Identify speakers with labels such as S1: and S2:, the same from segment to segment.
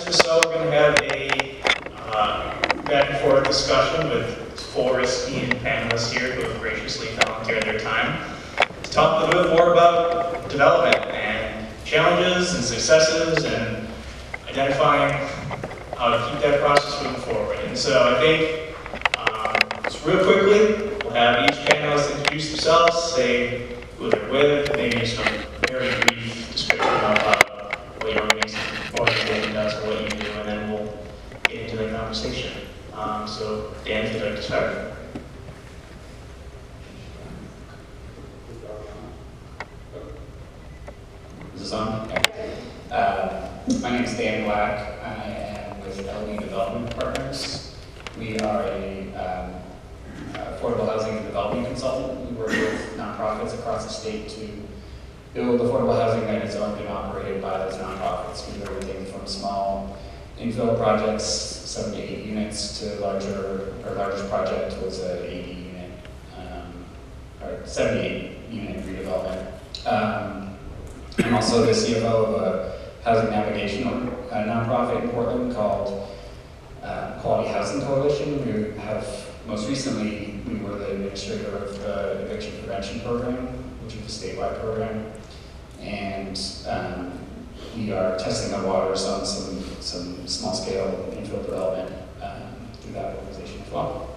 S1: minutes or so, we're going to have a back and forth discussion with four esteemed panelists here who have graciously volunteered their time to talk a little bit more about development and challenges and successes and identifying how to keep that process moving forward. And so I think, just real quickly, we'll have each panelist introduce themselves, say who they're with, maybe some very brief description about what your organization does or what you do, and then we'll get into the conversation. So, Dan, if you'd like to start.
S2: Is this on? My name is Dan Black. I am with LD Development Partners. We are a affordable housing and development consultant. We work with nonprofits across the state to build affordable housing that is owned and operated by those nonprofits. We do everything from small infill projects, 7 to 8 units, to larger. Our largest project was a 80 unit, or 78 unit redevelopment. I'm also the CFO of a housing navigation nonprofit in Portland called Quality Housing Coalition. We have, most recently, we were the administrator of the eviction prevention program, which is a statewide program. And we are testing the waters on some small-scale infill development through that organization as well.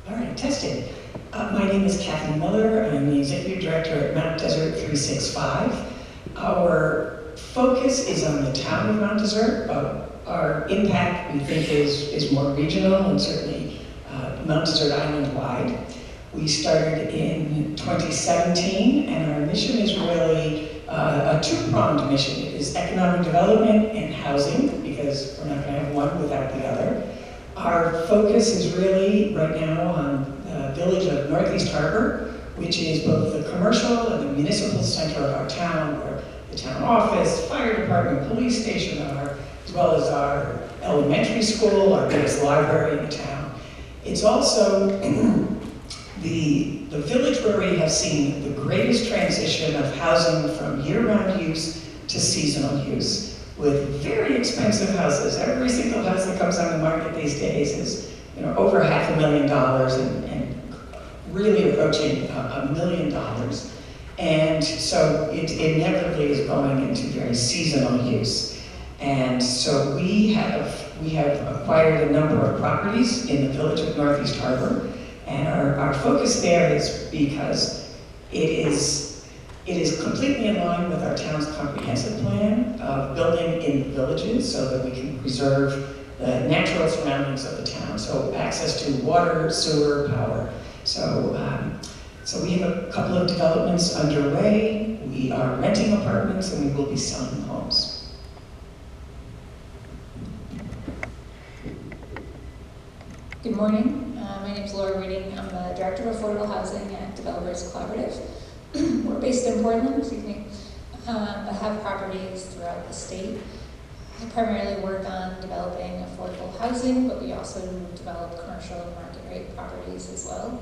S3: All right, testing. My name is Kathleen Miller. I'm the Executive Director at Mount Desert 365. Our focus is on the town of Mount Desert, but our impact, we think, is more regional and certainly Mount Desert Island-wide. We started in 2017, and our mission is really a two-pronged mission. It is economic development and housing, because we're not going to have one without the other. Our focus is really right now on the village of Northeast Harbor, which is both the commercial and the municipal center of our town, where the town office, fire department, police station are, as well as our elementary school, our biggest library in the town. It's also the village where we have seen the greatest transition of housing from year-round use to seasonal use, with very expensive houses. Every single house that comes on the market these days is, over $500,000 and really approaching $1 million. And so it inevitably is going into very seasonal use. And so we have acquired a number of properties in the village of Northeast Harbor, and our focus there is because it is completely in line with our town's comprehensive plan of building in the villages so that we can preserve the natural surroundings of the town. So access to water, sewer, power. So we have a couple of developments underway. We are renting apartments and we will be selling homes.
S4: Good morning. My name is Laura Reading. I'm the Director of Affordable Housing at Developers Collaborative. We're based in Portland, but have properties throughout the state. I primarily work on developing affordable housing, but we also develop commercial and market rate properties as well.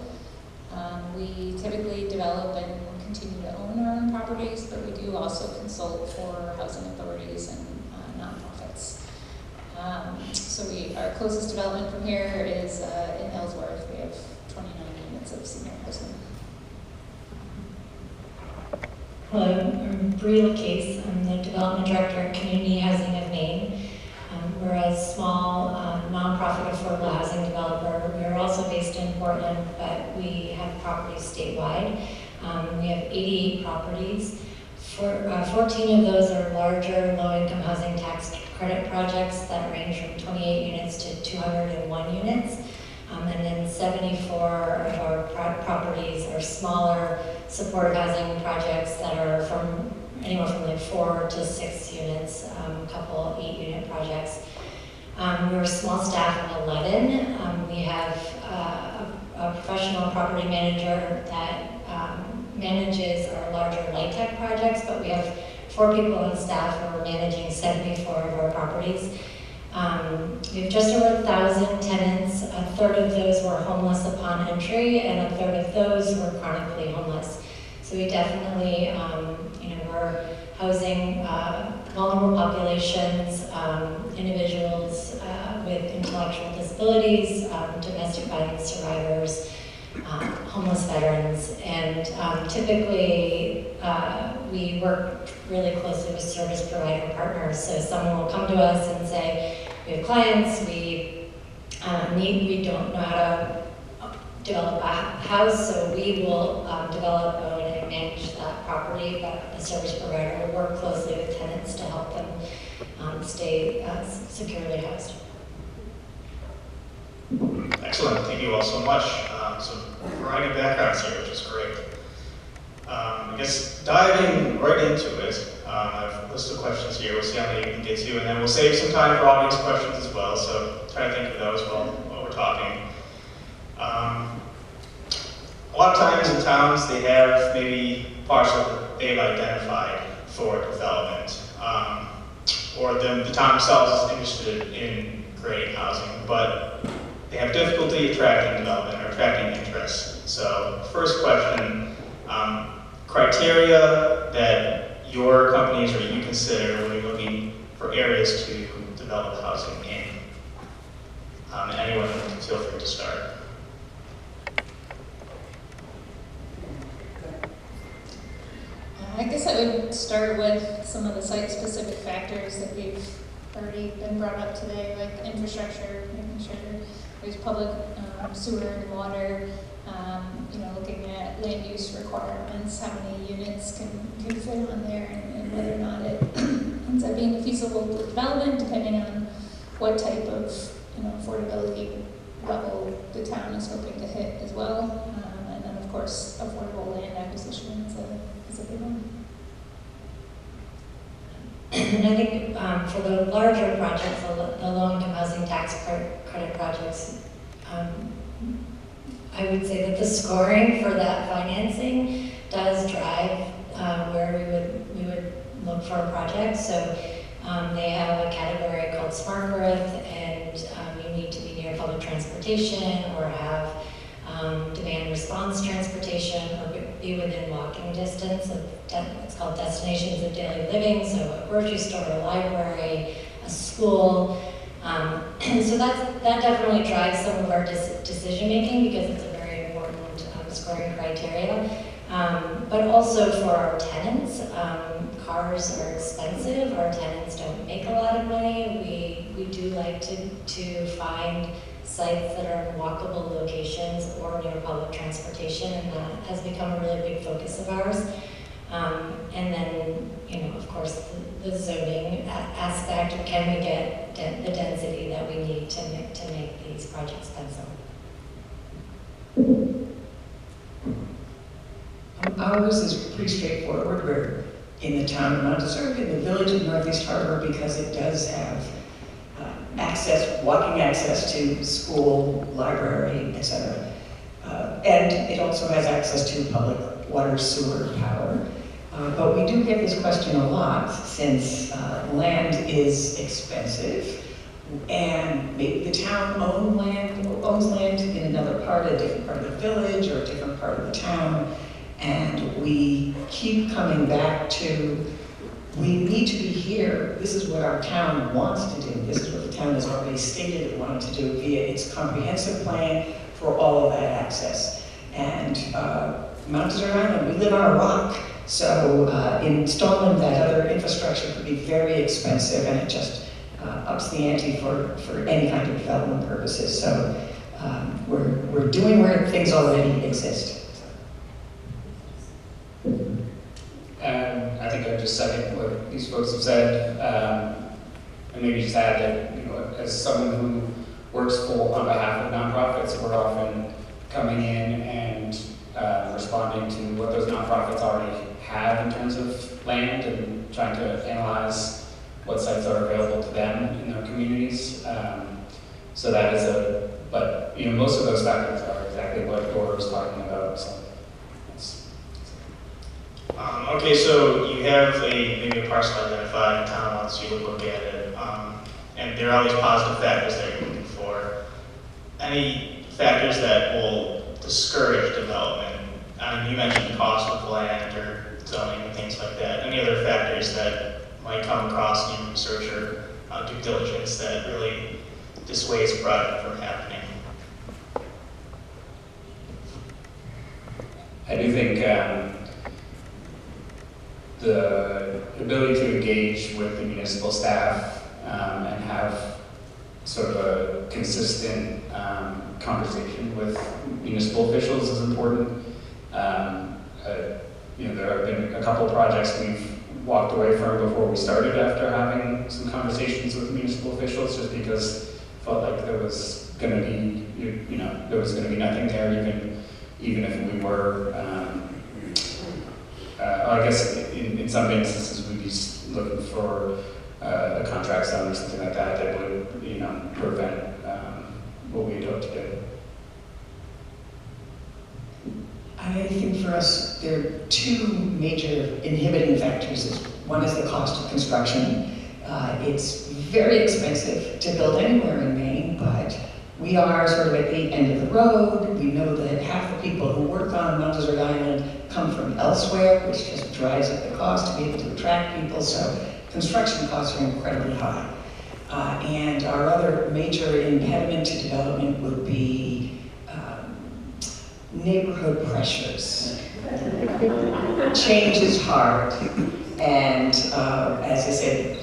S4: We typically develop and continue to own our own properties, but we do also consult for housing authorities and nonprofits. So our closest development from here is in Ellsworth. We have 29 units of senior housing.
S5: Hello, I'm Bree, LaCasse. I'm the Development Director at Community Housing of Maine. We're a small nonprofit affordable housing developer. We are also based in Portland, but we have properties statewide. We have 88 properties. 14 of those are larger low-income housing tax credit projects that range from 28 units to 201 units. And then 74 of our properties are smaller supportive housing projects that are from anywhere from like 4 to 6 units, a couple 8-unit projects. We're a small staff of 11. We have a professional property manager that manages our larger light tech projects, but we have 4 people on staff who are managing 74 of our properties. We have just over 1,000 tenants. A third of those were homeless upon entry, and a third of those were chronically homeless. So we definitely, we're housing vulnerable populations, individuals with intellectual disabilities, domestic violence survivors, homeless veterans, and typically we work really closely with service provider partners. So someone will come to us and say, we have clients, we don't know how to develop a house, so we will develop, own, and manage that property, but the service provider will work closely with tenants to help them stay securely housed.
S1: Excellent, thank you all so much. Some variety of backgrounds here, which is great. I guess diving right into it, I have a list of questions here. We'll see how many we can get to, and then we'll save some time for audience questions as well, so try to think of those while we're talking. A lot of times in towns, they have maybe parcels that they've identified for development, or the town themselves is interested in creating housing, but they have difficulty attracting development or attracting interest. So first question, criteria that your companies or you consider when you're looking for areas to develop housing in. Anyone can feel free to start.
S4: I guess I would start with some of the site-specific factors that we've already been brought up today, like infrastructure, making sure there's public sewer and water, looking at land use requirements, how many units can fit on there, and whether or not it ends up being feasible for development, depending on what type of affordability level the town is hoping to hit as well. And then, of course, affordable land acquisition is a big one.
S5: And I think for the larger projects, the low-income housing tax credit projects, I would say that the scoring for that financing does drive where we would look for a project. So they have a category called smart growth, and you need to be near public transportation or have demand response transportation or be within walking distance of, it's called destinations of daily living, so a grocery store, a library, a school. So that definitely drives some of our decision making because it's a very important scoring criteria. But also for our tenants, cars are expensive. Our tenants don't make a lot of money. We do like to find sites that are in walkable locations or near public transportation, and that has become a really big focus of ours. And then, of course, the zoning aspect of can we get the density that we need to make these projects pencil.
S3: Ours is pretty straightforward. We're in the town of Mount Desert, in the village of Northeast Harbor, because it does have walking access to school, library, etc. And it also has access to public water, sewer, power. But we do get this question a lot since land is expensive, and maybe the town owns land in another part, a different part of the village or a different part of the town, and we keep coming back to, we need to be here. This is what our town wants to do. This is what the town has already stated it wanted to do via its comprehensive plan for all of that access. And Mount Desert Island, we live on a rock, so installing that other infrastructure could be very expensive, and it just ups the ante for any kind of development purposes. So we're doing where things already exist.
S2: I think I'd just second what these folks have said, and maybe just add that, as someone who works on behalf of nonprofits, we're often coming in and responding to what those nonprofits already have in terms of land and trying to analyze what sites are available to them in their communities. So that is but most of those factors are exactly what Laura was talking about. So.
S1: Okay, so you have maybe a parcel identified, the town wants you to look at it, and there are all these positive factors that you're looking for. Any factors that will discourage development? I mean, you mentioned cost of land or zoning and things like that. Any other factors that might come across in your research or due diligence that really dissuades a project from happening?
S2: I do think the ability to engage with the municipal staff and have sort of a consistent conversation with municipal officials is important. There have been a couple projects we've walked away from before we started after having some conversations with municipal officials, just because felt like there was going to be, there was going to be nothing there, even if we were. I guess in some instances we'd be looking for a contract zone or something like that that would, prevent what we'd hope to do.
S3: I think for us, there are two major inhibiting factors. One is the cost of construction. It's very expensive to build anywhere in Maine, but we are sort of at the end of the road. We know that half the people who work on Mount Desert Island come from elsewhere, which just drives up the cost to be able to attract people. So construction costs are incredibly high. And our other major impediment to development would be neighborhood pressures. Change is hard. And as I said,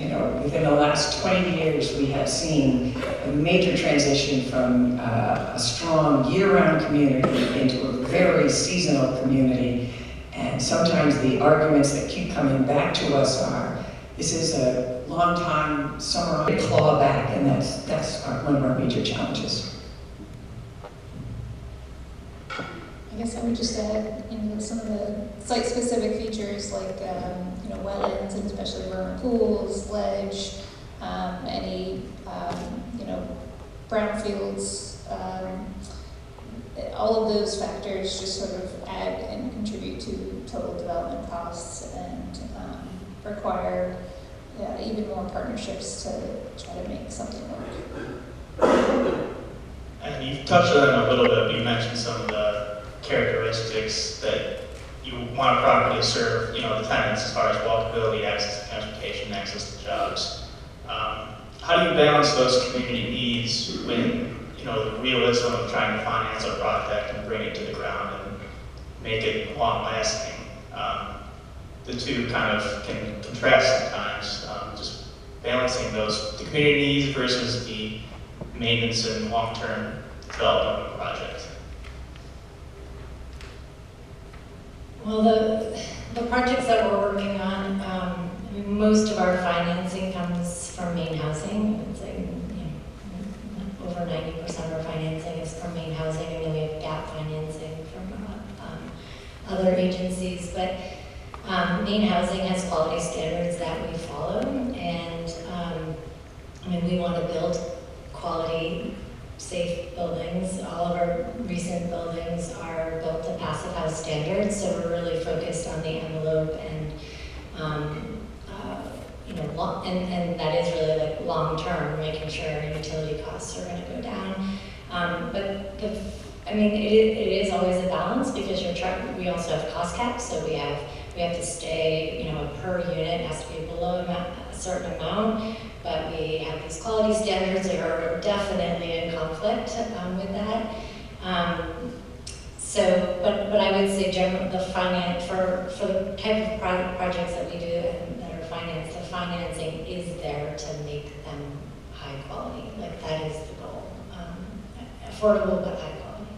S3: within the last 20 years, we have seen a major transition from a strong year-round community into a very seasonal community. And sometimes the arguments that keep coming back to us are, this is a long time summer claw back, and that's one of our major challenges.
S4: I guess I would just add, some of the site-specific features like, wetlands and especially vernal pools, ledge, any, brownfields, all of those factors just sort of add and contribute to total development costs and require even more partnerships to try to make something work.
S1: And you've touched on it a little bit, but you mentioned some of the characteristics that you want a property to serve, the tenants as far as walkability, access to transportation, access to jobs. How do you balance those community needs when, the realism of trying to finance a project and bring it to the ground and make it long-lasting? The two kind of can contrast sometimes, just balancing the community needs versus the maintenance and long-term development of a project.
S5: Well, the projects that we're working on, most of our financing comes from Maine Housing. I would say, over 90% of our financing is from Maine Housing, and then we have gap financing from other agencies. But Maine Housing has quality standards that we follow, and we want to build quality, safe buildings. All of our recent buildings are built to Passive House standards, so we're really focused on the envelope and and that is really like long-term, making sure our utility costs are going to go down. But it is always a balance because we also have cost caps, so we have to stay, per unit has to be below a certain amount, but we have these quality standards that are definitely in conflict with that. But I would say generally the finance for the type of projects that we do and that are financed, the financing is there to make them high quality. Like that is the goal, affordable but high quality.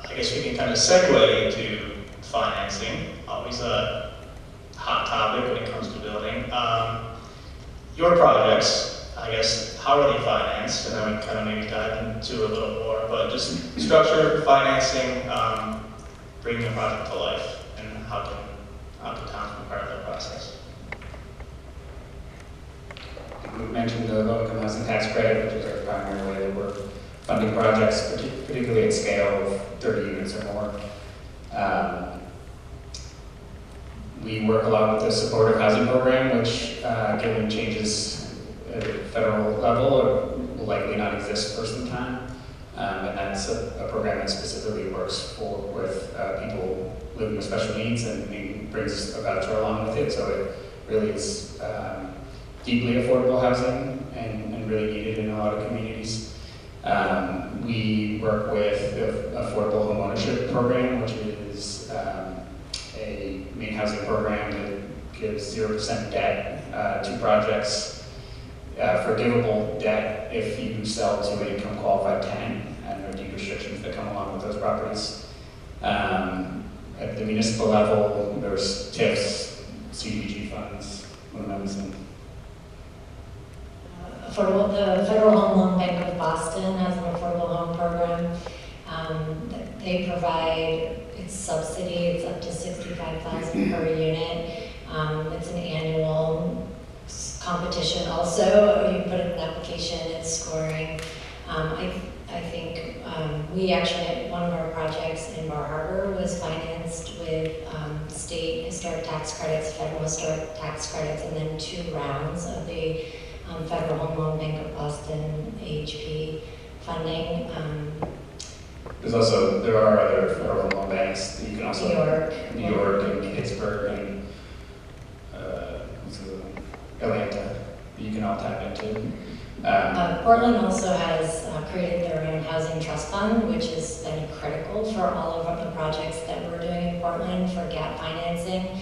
S1: I guess we can kind of segue into financing, always a hot topic when it comes to building. Your projects, I guess, how are they financed? And then we kind of maybe dive into a little more, but just structure, financing, bringing the project to life, and how can towns be part of that process?
S2: We mentioned the low-income housing tax credit, which is our primary way that we're funding projects, particularly at scale of 30 units or more. We work a lot with the supportive housing program, which, given changes at the federal level, will likely not exist for some time. And that's a program that specifically works with people living with special needs and brings a voucher along with it. So it really is deeply affordable housing and really needed in a lot of communities. We work with the Affordable Homeownership Program, which is a Maine housing program that gives 0% debt to projects, forgivable debt if you sell to an income qualified tenant, and there are deed restrictions that come along with those properties. At the municipal level, there's TIFs, CDBG funds, limits, and
S5: The Federal Home Loan Bank of Boston has an affordable home program. They provide, it's subsidy, it's up to $65,000 per unit. It's an annual competition also. You put in an application, it's scoring. I think we actually, one of our projects in Bar Harbor was financed with state historic tax credits, federal historic tax credits, and then 2 rounds of the Federal Home Loan Bank of Boston, AHP funding.
S2: there are other federal home loan banks that you can also,
S5: New York
S2: and Pittsburgh and Atlanta, that you can all tap into.
S5: Portland also has created their own housing trust fund, which has been critical for all of the projects that we're doing in Portland for gap financing.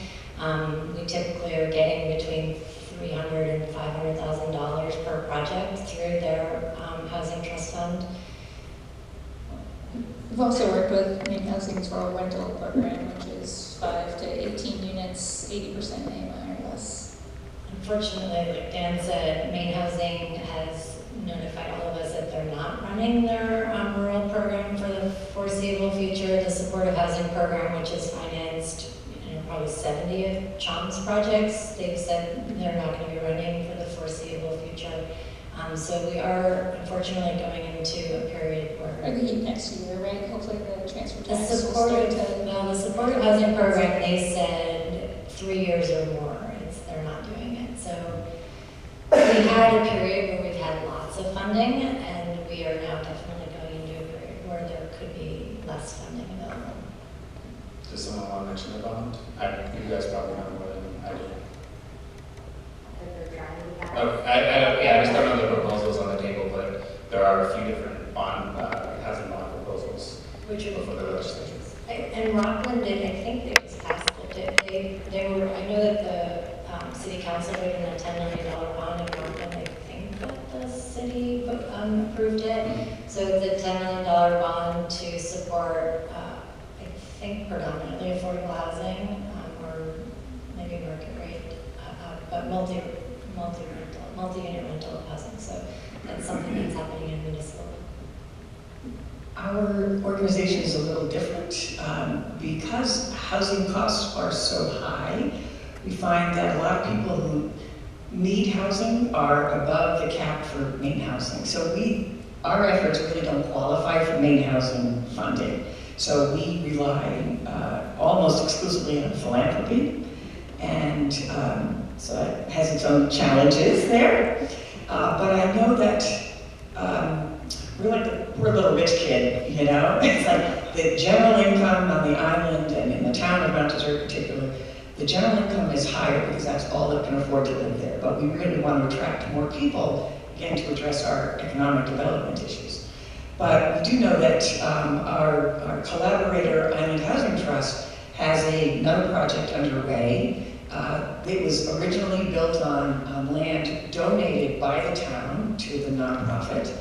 S5: We typically are getting between $300,000 and $500,000 per project through their housing trust fund.
S4: We've also worked with Maine Housing's rural rental program, which is 5 to 18 units, 80% AMI or less.
S5: Unfortunately, like Dan said, Maine Housing has notified all of us that they're not running their rural program for the foreseeable future. The supportive housing program, which is financed probably 70 of Chom's projects, they've said they're not going to be running for the foreseeable future. So we are unfortunately going into a period where
S4: I think next year, right? Hopefully the transfer
S5: the
S4: tax will start to...
S5: the supportive housing program, they said 3 years or more. They're not doing it. So we had a period where we've had lots of funding, and we are now definitely going into a period where there could be less funding available.
S2: Does someone want to mention the bond? You guys probably know more than I do. I just don't know the proposals on the table, but there are a few different housing bond proposals
S5: Which are
S2: before the legislature.
S5: And Rockland did, I think they just passed it. They were, I know that the city council voted in a $10 million bond in Rockland. I think that the city approved it. So it's a $10 million bond to support, I think predominantly affordable housing, or maybe market rate, but multi-unit rental housing. So that's something that's happening in municipal.
S3: Our organization is a little different because housing costs are so high. We find that a lot of people who need housing are above the cap for Maine housing. So our efforts really don't qualify for Maine housing funding. So we rely almost exclusively on philanthropy, and so that has its own challenges there. But I know that we're like the poor little rich kid, you know? It's like the general income on the island and in the town of Mount Desert in particular, the general income is higher because that's all that can afford to live there. But we really want to attract more people, again, to address our economic development issues. But we do know that our collaborator, Island Housing Trust, has another project underway. It was originally built on land donated by the town to the nonprofit,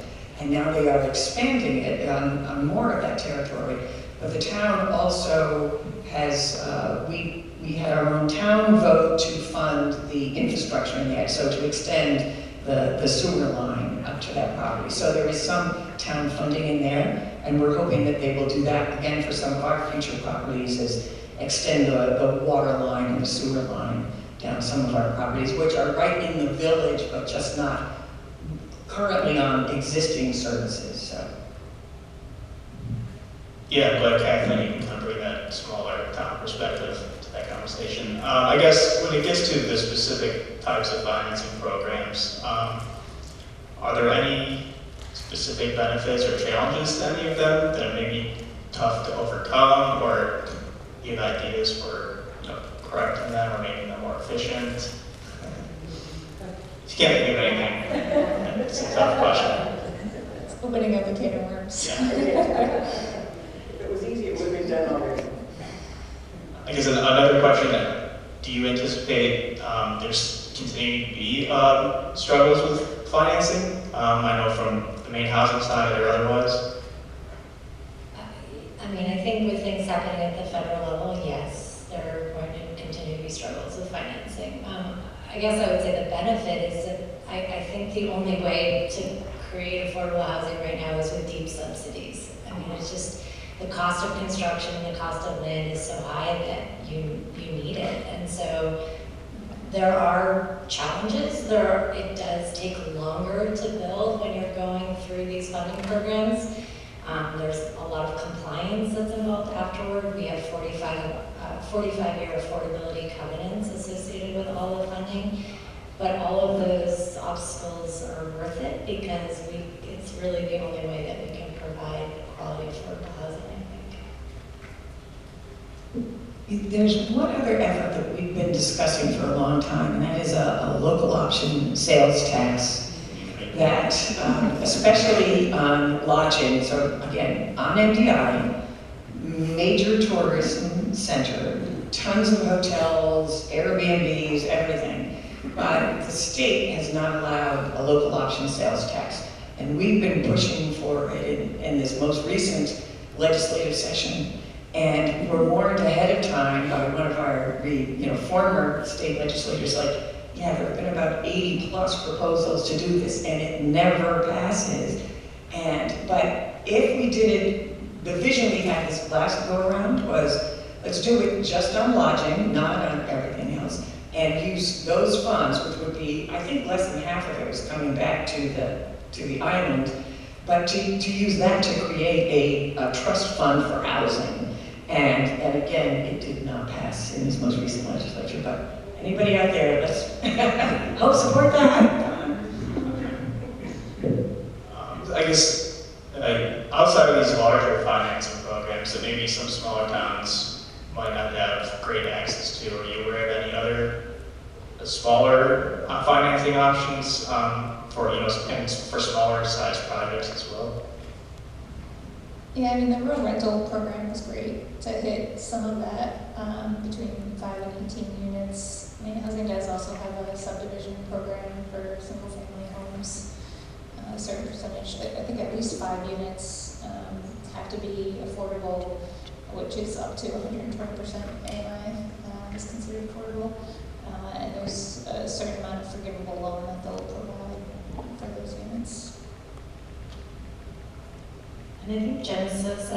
S3: and now they are expanding it on more of that territory. But the town also has, we had our own town vote to fund the infrastructure in that, so to extend the sewer line up to that property. So there is some town funding in there, and we're hoping that they will do that again for some of our future properties, is extend the water line and the sewer line down some of our properties, which are right in the village, but just not currently on existing services. So.
S1: Yeah, but Kathleen, you can kind of bring that smaller town perspective to that conversation. conversation. I guess when it gets to the specific types of financing programs, are there any specific benefits or challenges to any of them that may be tough to overcome, or give ideas for correcting them or making them more efficient? If you can't think of anything, it's a tough question.
S4: It's opening up a can of worms.
S1: Yeah.
S6: If it was easy, it would have been done already.
S1: I guess another question, do you anticipate there's continuing to be struggles with financing? I know from the Maine housing side or otherwise.
S5: I mean, I think with things happening at the federal level, yes, there are going to continue to be struggles with financing. I guess I would say the benefit is that I think the only way to create affordable housing right now is with deep subsidies. I mean, it's just the cost of construction and the cost of land is so high that you need it. And so there are challenges. It does take longer to build when you're going through these funding programs. There's a lot of compliance that's involved afterward. We have 45-year affordability covenants associated with all the funding. But all of those obstacles are worth it because it's really the only way that we can provide quality affordable housing, I think.
S3: There's one other effort that we've been discussing for a long time, and that is a local option sales tax that, especially on lodging, so again, on MDI, major tourism center, tons of hotels, Airbnbs, everything. But the state has not allowed a local option sales tax. And we've been pushing for it in this most recent legislative session. And we're warned ahead of time by one of our former state legislators, like, yeah, there have been about 80 plus proposals to do this, and it never passes. But if we did it, the vision we had this last go around was, let's do it just on lodging, not on everything else, and use those funds, which would be, I think less than half of it was coming back to the island, but to use that to create a trust fund for housing. And again, it did not pass in this most recent legislature, but anybody out there, let's help support that.
S1: I guess outside of these larger financing programs that maybe some smaller towns might not have great access to, are you aware of any other smaller financing options and for smaller size projects as well?
S4: Yeah, I mean, the rural rental program was great to hit some of that between 5 and 18 units. Maine Housing does also have a subdivision program for single-family homes. A certain percentage, I think at least 5 units have to be affordable, which is up to 120% AMI is considered affordable. And there's a certain amount of forgivable loan that they'll provide for those units.
S5: And I think Genesis,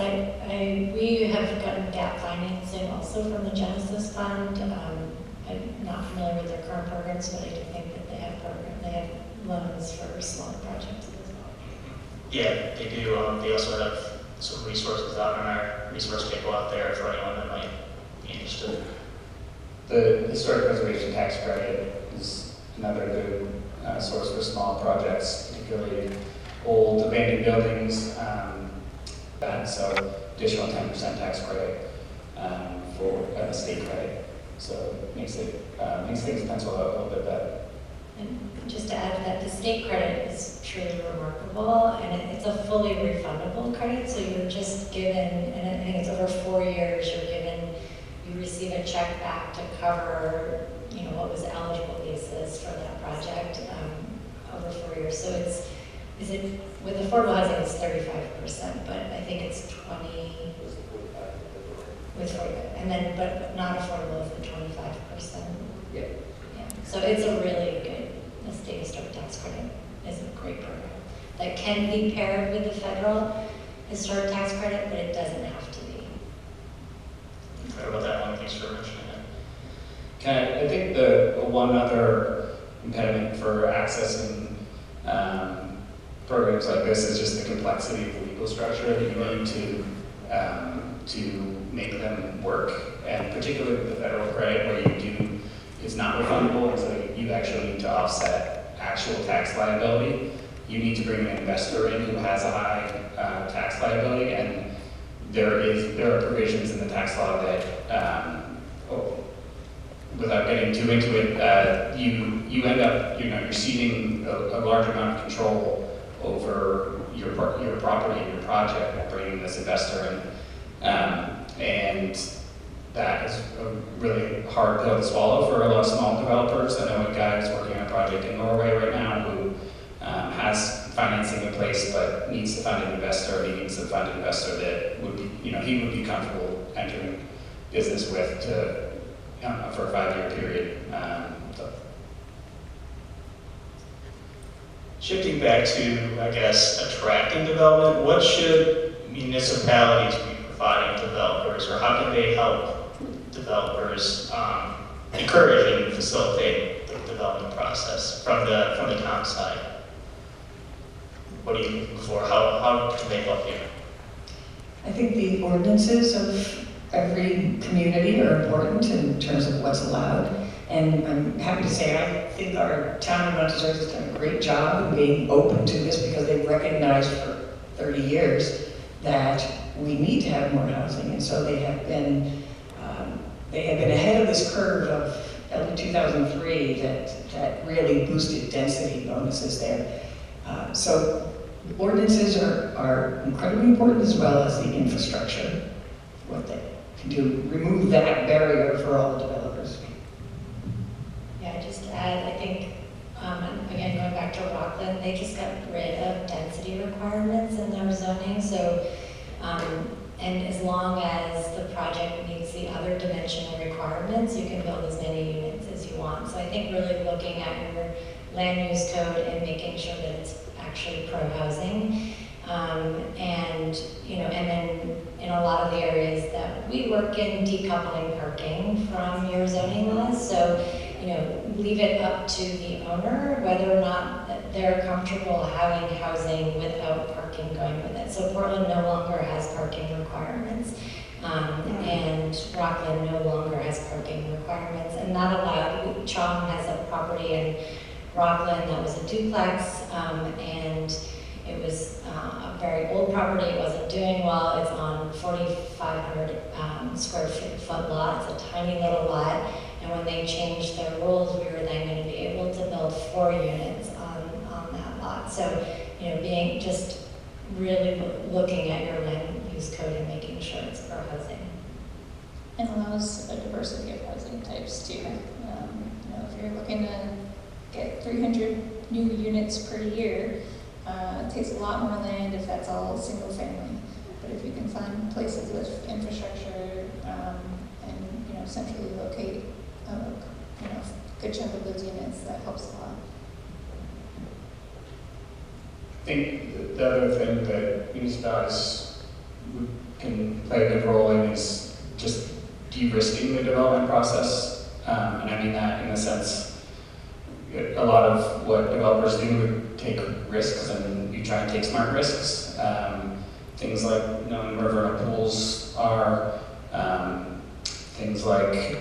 S5: we have gotten gap financing also from the Genesis Fund. I'm not familiar with their current programs, but I do think that they have loans for smaller projects as well.
S1: Yeah, they do. They also have some resources out on our resource table out there for anyone that might be interested.
S2: The historic preservation tax credit is another good source for small projects, particularly old abandoned buildings. So additional 10% tax credit for a state credit. So it makes things pencil out a little bit better.
S5: And just to add to that, the state credit is truly remarkable, and it's a fully refundable credit. So you're just given, and I think it's over 4 years. You receive a check back to cover, what was the eligible basis for that project over 4 years. So with affordable housing, it's 35%, but I think it's 20 with 45, and then but not affordable is the 25%.
S2: Yeah.
S5: Yeah. So it's a really good. The state historic tax credit is a great program that can be paired with the federal historic tax credit, but it doesn't have to be.
S1: Sorry about that one. Thanks for mentioning it.
S2: I think the one other impediment for accessing programs like this is just the complexity of the legal structure that you need to to make them work, and particularly with the federal credit where it's not refundable, and so you actually need to offset actual tax liability. You need to bring an investor in who has a high tax liability, and there are provisions in the tax law that, without getting too into it, you end up, you're ceding a large amount of control over your property and your project by bringing this investor in. And that is a really hard pill to swallow for a lot of small developers. I know a guy who's working on a project in Norway right now who has financing in place but needs to find an investor. He needs to find an investor that would be, he would be comfortable entering business with for a 5-year period.
S1: Shifting back to, I guess, attracting development, what should municipalities be providing developers, or how can they help developers encourage and facilitate the development process from the town side? What are you looking for? How can they help you?
S3: I think the ordinances of every community are important in terms of what's allowed. And I'm happy to say I think our town of Mount Desert has done a great job in being open to this, because they've recognized for 30 years that we need to have more housing. And so they have been ahead of this curve of 2003 that really boosted density bonuses there. So ordinances are incredibly important, as well as the infrastructure, what they can do, remove that barrier for all the developers.
S5: Yeah, just to add, I think, again, going back to Rockland, they just got rid of density requirements in their zoning. So, and as long as the project meets the other dimensional requirements, you can build as many units as you want. So I think really looking at your land use code and making sure that it's actually pro-housing. And then in a lot of the areas that we work in, decoupling parking from your zoning laws. So, leave it up to the owner whether or not they're comfortable having housing without parking going with it. So Portland no longer has parking requirements, and Rockland no longer has parking requirements, and not allowed. Chong has a property in Rockland that was a duplex, and it was a very old property. It wasn't doing well. It's on 4,500 square foot lot. It's a tiny little lot. And when they changed their rules, we were then going to be able to build 4 units on that lot. So, being just really looking at your land use code and making sure it's pro housing.
S4: And allows a diversity of housing types too. If you're looking to get 300 new units per year, it takes a lot more land if that's all single family. But if you can find places with infrastructure and centrally locate a good chunk of those units, that helps a lot.
S2: I think the other thing that municipalities can play a good role in is just de-risking the development process. And I mean that in the sense, a lot of what developers do take risks, and you try and take smart risks. Things like knowing where vernal pools are, things like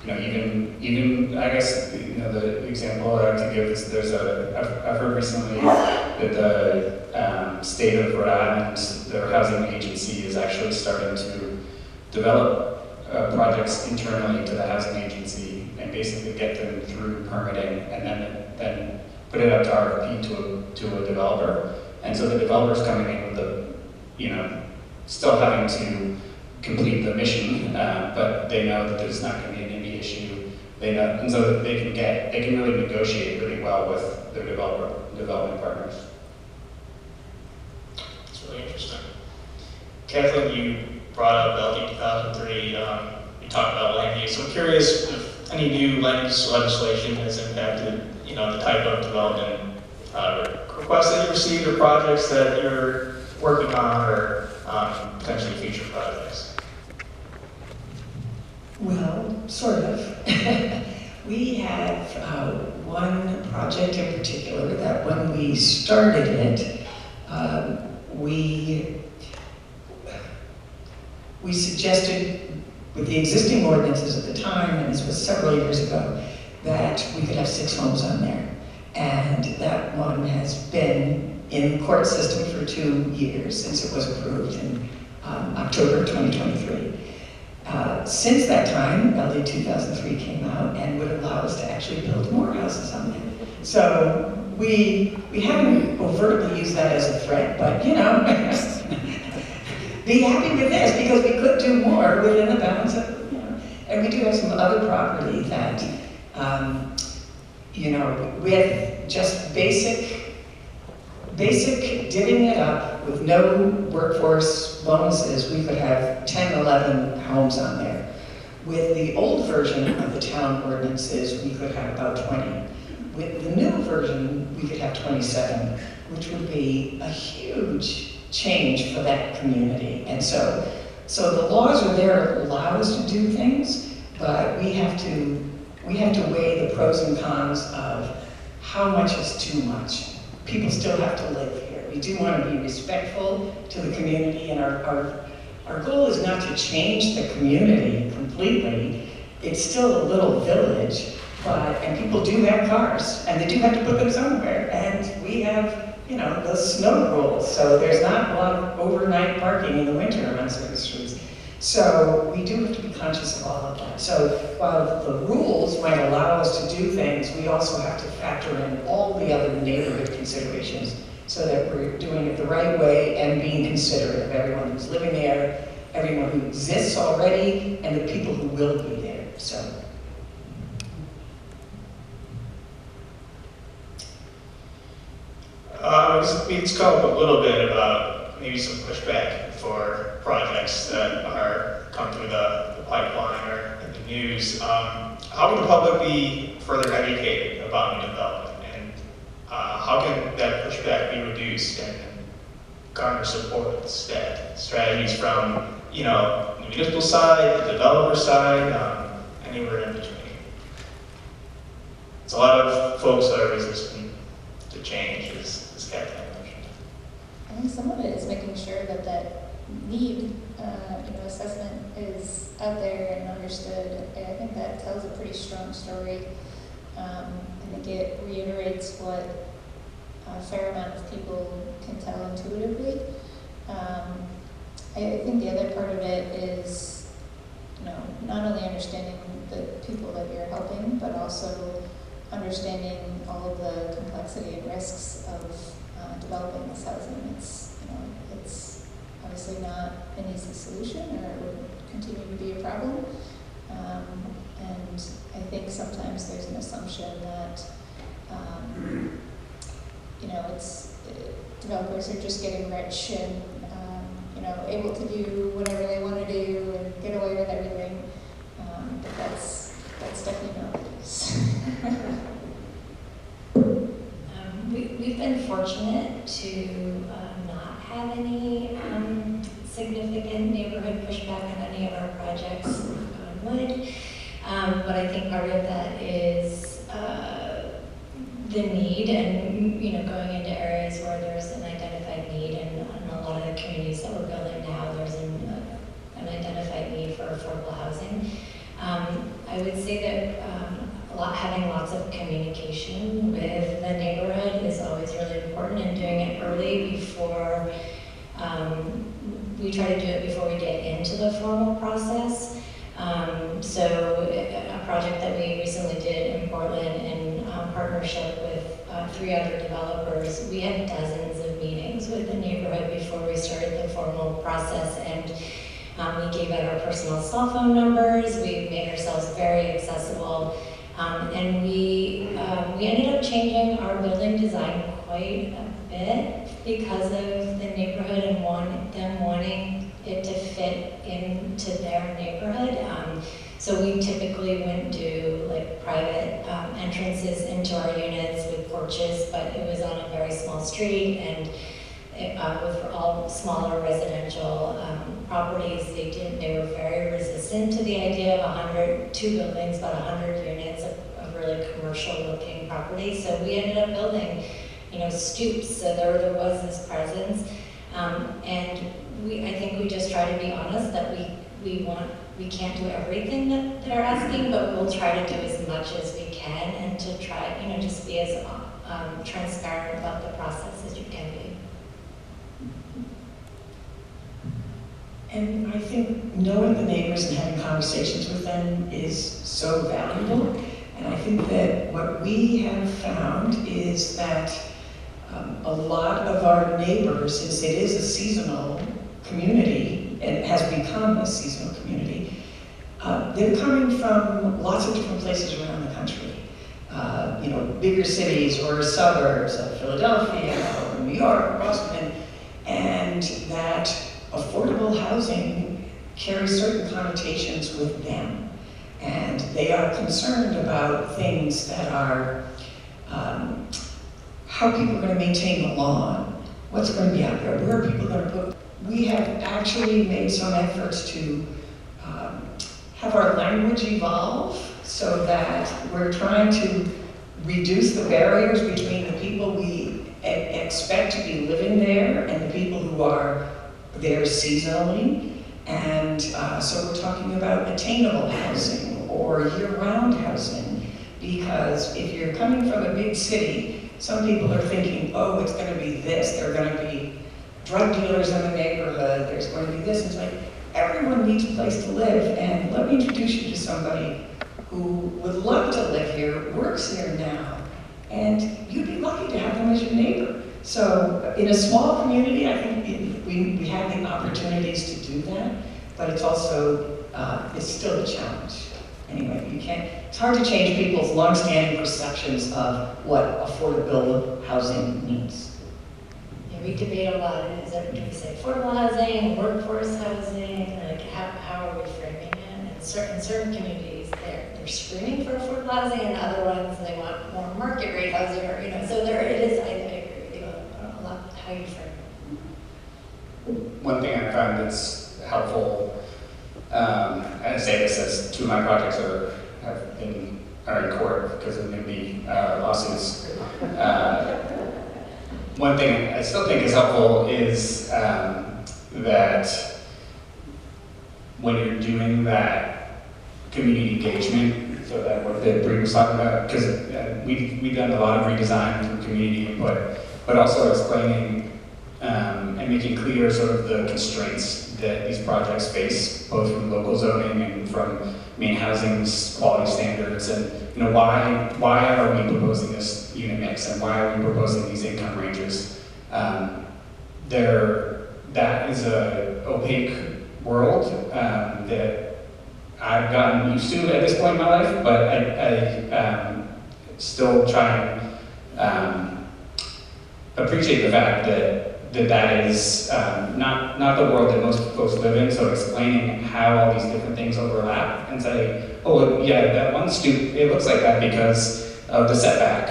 S2: even I guess the example I like to give is I've heard recently that the state of Rhode Island, their housing agency, is actually starting to develop projects internally to the housing agency and basically get them through permitting, and then put it up to RFP to a developer. And so the developer's coming in with still having to complete the mission, but they know that there's not going to be an NIMBY issue. They know, and so that they can really negotiate really well with their development partners.
S1: It's really interesting. Kathleen, you brought up LD 2003. You talked about land use. I'm curious if any new land use legislation has impacted, the type of development requests that you received, or projects that you're working on, or potentially future projects.
S3: Well, sort of. We have one project in particular that when we started it, we we suggested, with the existing ordinances at the time, and this was several years ago, that we could have 6 homes on there. And that one has been in the court system for 2 years since it was approved in October 2023. Since that time, LD 2003 came out and would allow us to actually build more houses on there. So we haven't overtly used that as a threat, but you know, be happy with this because we could do more within the balance of, you know. And we do have some other property that, you know, with just basic divvying it up with no workforce bonuses, we could have 10, 11 homes on there. With the old version of the town ordinances, we could have about 20. With the new version, we could have 27, which would be a huge change for that community. And so the laws are there to allow us to do things, but we have to weigh the pros and cons of how much is too much. People still have to live here. We do want to be respectful to the community, and our goal is not to change the community completely. It's still a little village, and people do have cars, and they do have to put them somewhere. And we have, you know, the snow rules, so there's not a lot of overnight parking in the winter on certain streets. So we do have to be conscious of all of that. So while the rules might allow us to do things, we also have to factor in all the other neighborhood considerations so that we're doing it the right way and being considerate of everyone who's living there, everyone who exists already, and the people who will be there. So.
S1: We could talk a little bit about maybe some pushback for projects that are come through the pipeline or in the news. How can the public be further educated about new development, and how can that pushback be reduced and garner support instead? Strategies from, you know, the municipal side, the developer side, anywhere in between. It's a lot of folks that are resistant to change, as Kathleen mentioned.
S4: I think some of it is making sure that need, assessment is out there and understood. I think that tells a pretty strong story. I think it reiterates what a fair amount of people can tell intuitively. I think the other part of it is, not only understanding the people that you're helping, but also understanding all of the complexity and risks of developing this housing. It's obviously not an easy solution, or it would continue to be a problem. And I think sometimes there's an assumption that, developers are just getting rich and, able to do whatever they want to do and get away with everything. But that's definitely not the case.
S5: We've been fortunate to not have any significant neighborhood pushback on any of our projects, but I think part of that is the need, and going into areas where there's an identified need, and a lot of the communities that we're building now, there's an identified need for affordable housing. I would say that having lots of communication with the neighborhood is always really important, and doing it early before, we try to do it before we get into the formal process. So a project that we recently did in Portland in partnership with 3 other developers, we had dozens of meetings with the neighborhood before we started the formal process, and we gave out our personal cell phone numbers, we made ourselves very accessible. And we ended up changing our building design quite a bit because of the neighborhood and them wanting it to fit into their neighborhood. So we typically wouldn't do like private entrances into our units with porches, but it was on a very small street, and with all smaller residential properties, they were very resistant to the idea of 2 buildings, about 100 units of really commercial-looking property. So we ended up building, stoops, so there was this presence, and I think we just try to be honest that we we can't do everything that they're asking, but we'll try to do as much as we can and to try, just be as transparent about the process as you can be.
S3: And I think knowing the neighbors and having conversations with them is so valuable. And I think that what we have found is that a lot of our neighbors, since it is a seasonal community, and it has become a seasonal community, they're coming from lots of different places around the country. Bigger cities or suburbs of Philadelphia or New York or Boston, and that affordable housing carries certain connotations with them. And they are concerned about things that are how people are going to maintain the lawn, what's going to be out there, where are people going to put. We have actually made some efforts to have our language evolve so that we're trying to reduce the barriers between the people we expect to be living there and the people who are there seasonally. And so we're talking about attainable housing or year-round housing, because if you're coming from a big city, some people are thinking, oh, it's going to be this, there are going to be drug dealers in the neighborhood, there's going to be this. It's like, everyone needs a place to live, and let me introduce you to somebody who would love to live here, works here now, and you'd be lucky to have them as your neighbor. So in a small community, I think we have the opportunities to do that, but it's also, it's still a challenge. Anyway, it's hard to change people's longstanding perceptions of what affordable housing means.
S5: Yeah, we debate a lot. Do we say affordable housing, workforce housing? Like, how are we framing it? And in certain communities, they're screaming for affordable housing, and other ones they want more market rate housing, or So there it is. I agree with you a lot how you frame it.
S2: One thing I found that's helpful, I say this as two of my projects are in court because of NIMBY lawsuits. One thing I still think is helpful is that when you're doing that community engagement, so that work that Bree was talking about, because we've done a lot of redesign through community input, but also explaining and making clear sort of the constraints that these projects face, both from local zoning and from Maine housing's quality standards, and why are we proposing this unit mix, and why are we proposing these income ranges? That is a opaque world that I've gotten used to at this point in my life, but I still try and appreciate the fact that is not the world that most folks live in. So explaining how all these different things overlap and say, oh yeah, that one stoop, it looks like that because of the setback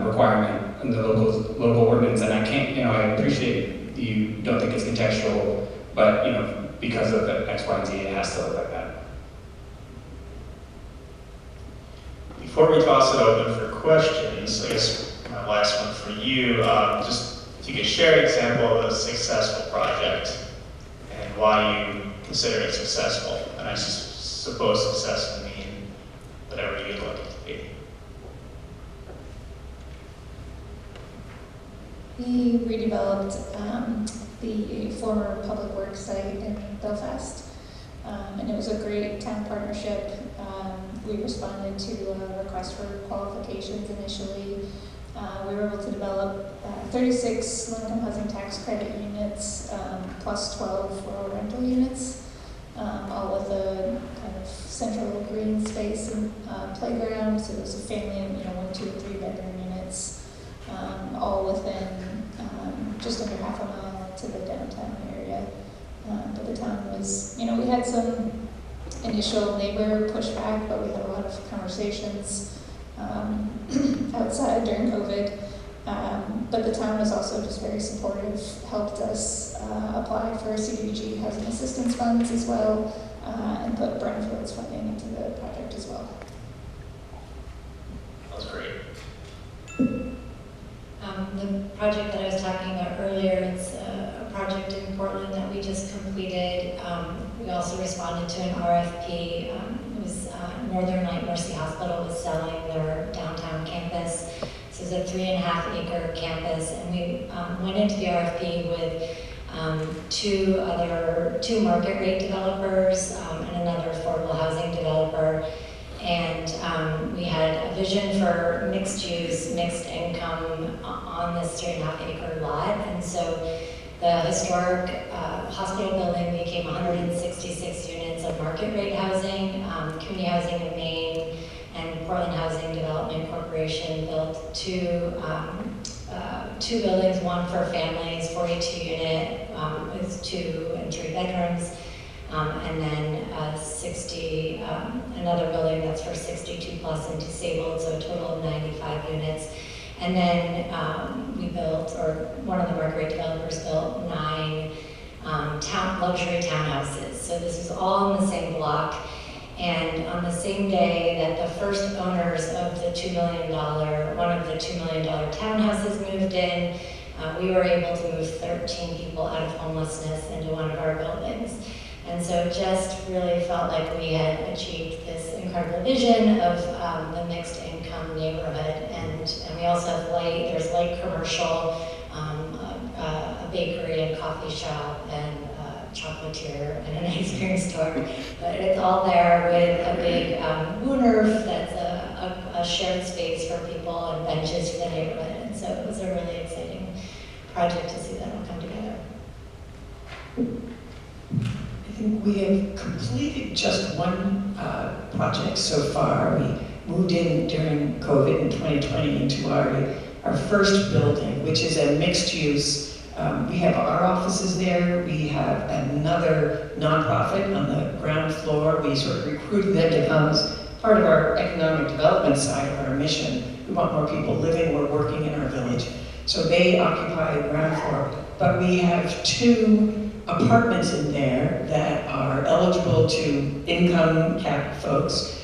S2: requirement in the local ordinance, and I can't, I appreciate you don't think it's contextual, but because of the X, Y, and Z, it has to look like that.
S1: Before we toss it open for questions, I guess my last one for you, just if you could share an example of a successful project and why you consider it successful. And I suppose success can mean whatever you'd like it to be.
S4: We redeveloped the former public works site in Belfast, and it was a great town partnership. We responded to a request for qualifications initially. We were able to develop 36 low-income housing tax credit units, plus 12 rural rental units, all with a kind of central green space and playground. So it was a family of 1, 2, 3 bedroom units, all within just under half a mile to the downtown area. But the town was, we had some initial neighbor pushback, but we had a lot of conversations outside during COVID. But the town was also just very supportive, helped us apply for CDBG housing assistance funds as well, and put brownfields funding into the project as well.
S1: That was great.
S5: The project that I was talking about earlier, it's a project in Portland that we we just completed. We also responded to an RFP. It was Northern Light Mercy Hospital was selling their downtown campus. So it's a 3.5 acre campus, and we went into the RFP with two market rate developers and another affordable housing developer. And we had a vision for mixed use, mixed income on this 3.5 acre lot. And so the historic hospital building became 166 units of market rate housing. Community Housing of Maine and Portland Housing Development Corporation built two buildings, one for families, 42 unit with 2 and 3 bedrooms. And then another building that's for 62 plus and disabled, so a total of 95 units. And then one of the market rate developers built 9 luxury townhouses. So this was all in the same block. And on the same day that the first owners of the one of the $2 million townhouses moved in, we were able to move 13 people out of homelessness into one of our buildings. And so it just really felt like we had achieved this incredible vision of the mixed income neighborhood. And we also have there's light commercial, a bakery and coffee shop, and a chocolatier and an ice cream store. But it's all there with a big Wooner that's a shared space for people and benches for the neighborhood. And so it was a really exciting project to see that all come together.
S3: I think we have completed just one project so far. We moved in during COVID in 2020 into our first building, which is a mixed use. We have our offices there. We have another nonprofit on the ground floor. We sort of recruited them to come as part of our economic development side of our mission. We want more people living or working in our village. So they occupy the ground floor. But we have 2 apartments in there that are eligible to income cap folks,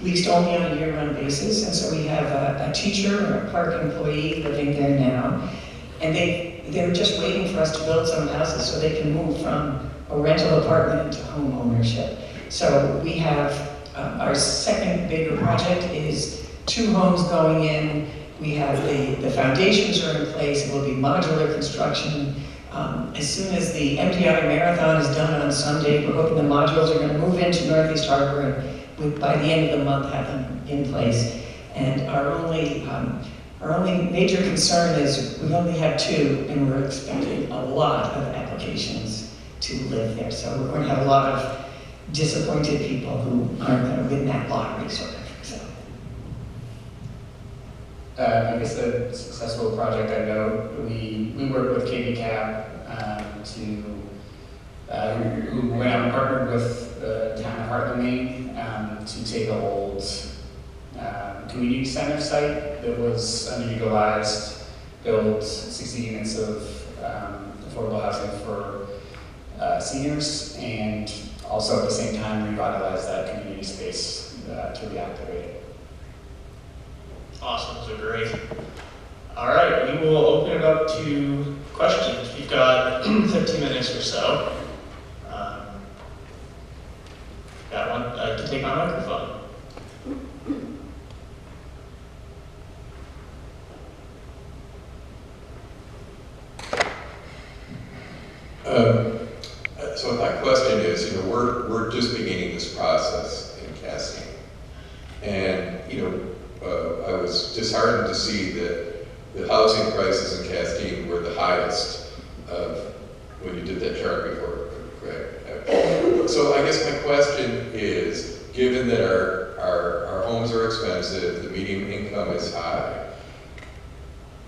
S3: leased only on a year-round basis. And so we have a teacher or a park employee living there now. And they're just waiting for us to build some houses so they can move from a rental apartment into home ownership. So we have our second bigger project is 2 homes going in. We have the foundations are in place. It will be modular construction. As soon as the MDI Marathon is done on Sunday, we're hoping the modules are going to move into Northeast Harbor and by the end of the month have them in place. And our only major concern is we only have 2 and we're expecting a lot of applications to live there. So we're going to have a lot of disappointed people who aren't going to win that lottery sort of. So.
S2: I guess a successful project I know, we worked with KBCAP who went out and partnered with the town of Heartland, Maine to take a old community center site that was underutilized, build 60 units of affordable housing for seniors, and also at the same time revitalize that community space to reactivate it.
S1: Awesome, those are great. All right, we will open it up to questions. We've got 15 minutes or so. Got one to take my microphone.
S7: So my question is, we're just beginning this process in Casting, and I was disheartened to see that the housing prices in Casting were the highest when you did that chart before, correct? So I guess my question is, given that our homes are expensive, the median income is high,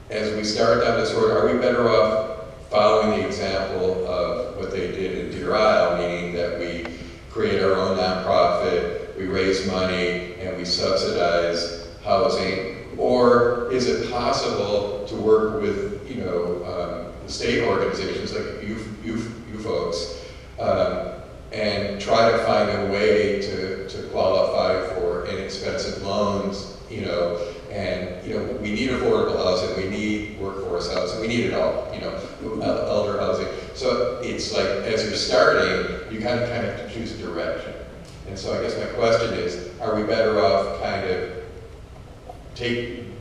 S7: as we start down this road, are we better off following the example of what they did in Deer Isle, meaning that we create our own nonprofit, we raise money, and we subsidize housing? Or is it possible to work with, the state organizations like you folks, and try to find a way to qualify for inexpensive loans, and we need affordable housing, we need workforce housing, we need it all, elder housing. so it's like, as you're starting, you kind of have to choose a direction. And so I guess my question is, are we better off kind of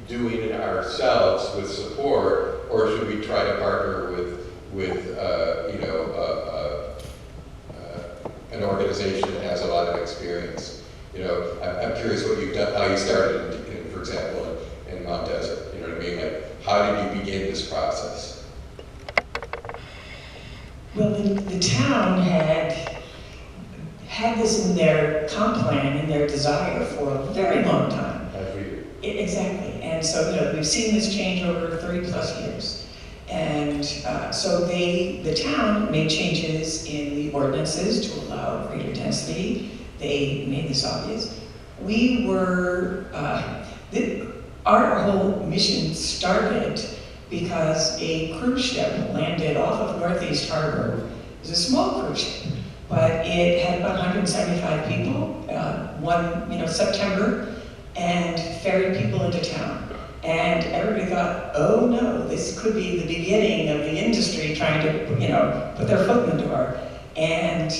S7: doing it ourselves with support, or should we try to partner with an organization that has a lot of experience? You know, I'm curious what you've done, how you started, for example, in Mount Desert. You know what I mean? Like, how did you begin this process?
S3: Well, the town had this in their comp plan and their desire for a very long time. Exactly. And so, you know, we've seen this change over 30 plus years. And so the town made changes in the ordinances to allow greater density. They made this obvious. We were, our whole mission started because a cruise ship landed off of Northeast Harbor. It was a small cruise ship, but it had about 175 people, one September, and ferried people into town. And everybody thought, oh no, this could be the beginning of the industry trying to, put their foot in the door. And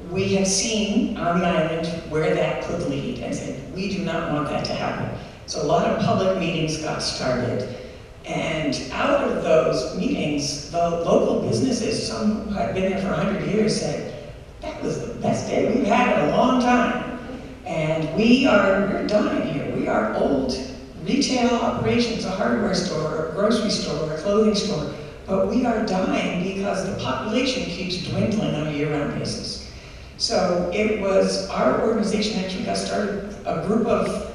S3: we have seen on the island where that could lead and said, we do not want that to happen. So a lot of public meetings got started. And out of those meetings, the local businesses, some who had been there for 100 years, said, that was the best day we've had in a long time. And we're dying here. We are old retail operations, a hardware store, a grocery store, a clothing store, but we are dying because the population keeps dwindling on a year-round basis. So it was our organization actually got started, a group of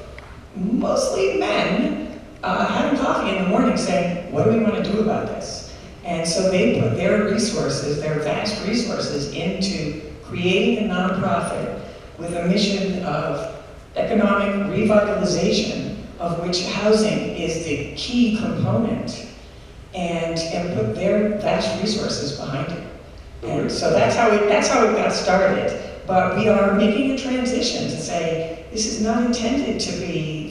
S3: mostly men having coffee in the morning saying, what do we want to do about this? And so they put their resources, their vast resources, into creating a nonprofit with a mission of economic revitalization, of which housing is the key component, and put their vast resources behind it. And so that's how it got started. But we are making a transition to say, this is not intended to be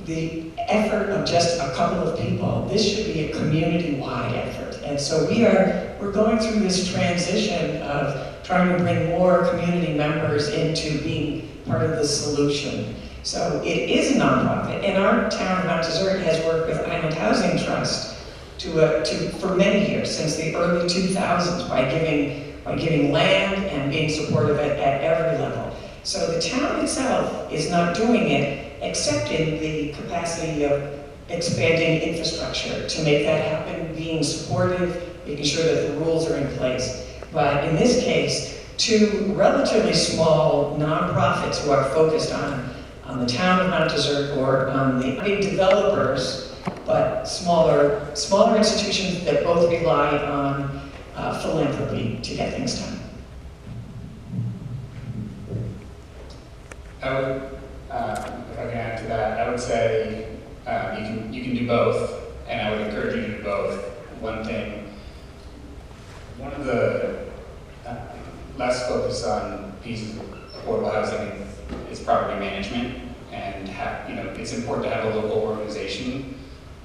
S3: the effort of just a couple of people. This should be a community-wide effort. And so we're going through this transition of trying to bring more community members into being part of the solution. So it is a nonprofit, and our town of Mount Desert has worked with Island Housing Trust for many years, since the early 2000s, by giving land and being supportive at every level. So the town itself is not doing it, except in the capacity of expanding infrastructure to make that happen, being supportive, making sure that the rules are in place. But in this case, two relatively small nonprofits who are focused on the town of Mount Desert, or on the big developers, but smaller institutions that both rely on philanthropy to get things done.
S2: I would, if I can add to that, I would say you can do both, and I would encourage you to do both. One of the less focus on pieces of affordable housing is property management, and it's important to have a local organization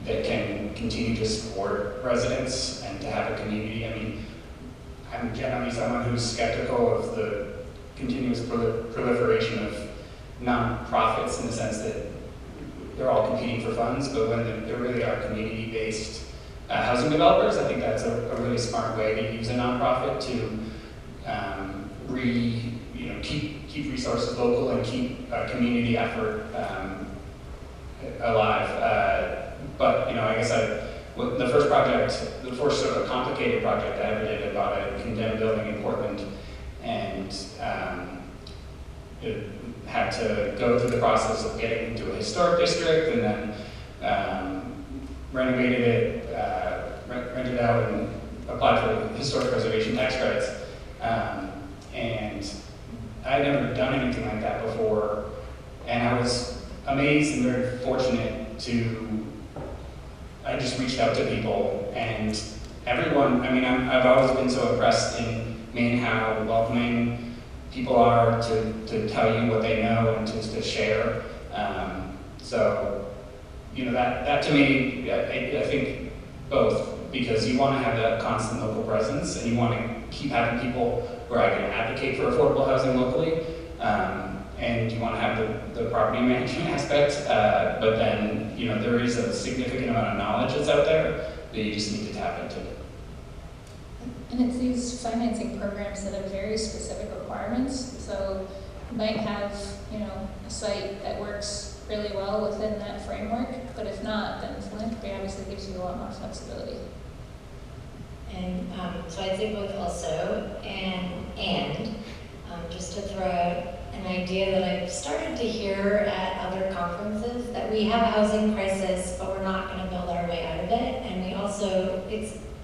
S2: that can continue to support residents and to have a community. I mean, I'm generally someone who's skeptical of the continuous proliferation of nonprofits in the sense that they're all competing for funds, but when there really are community-based housing developers, I think that's a really smart way to use a nonprofit to keep resources local and keep community effort alive. But I guess the first sort of complicated project I ever did about a condemned building in Portland, and it had to go through the process of getting into a historic district, and then renovated it, rented out, and applied for historic preservation tax credits. And I had never done anything like that before, and I was amazed and very fortunate I just reached out to people, and everyone, I've always been so impressed in Maine how welcoming people are to tell you what they know and to share. So, that to me, I think both because you want to have that constant local presence, and you want to keep having people who are going to advocate for affordable housing locally, and you want to have the property management aspect, but then, you know, there is a significant amount of knowledge that's out there that you just need to tap into.
S4: And it's these financing programs that have very specific requirements. So you might have, you know, a site that works really well within that framework, but if not, then philanthropy obviously gives you a lot more flexibility.
S5: And so I'd say both also, and just to throw out an idea that I've started to hear at other conferences, that we have a housing crisis, but we're not going to build our way out of it. And we also,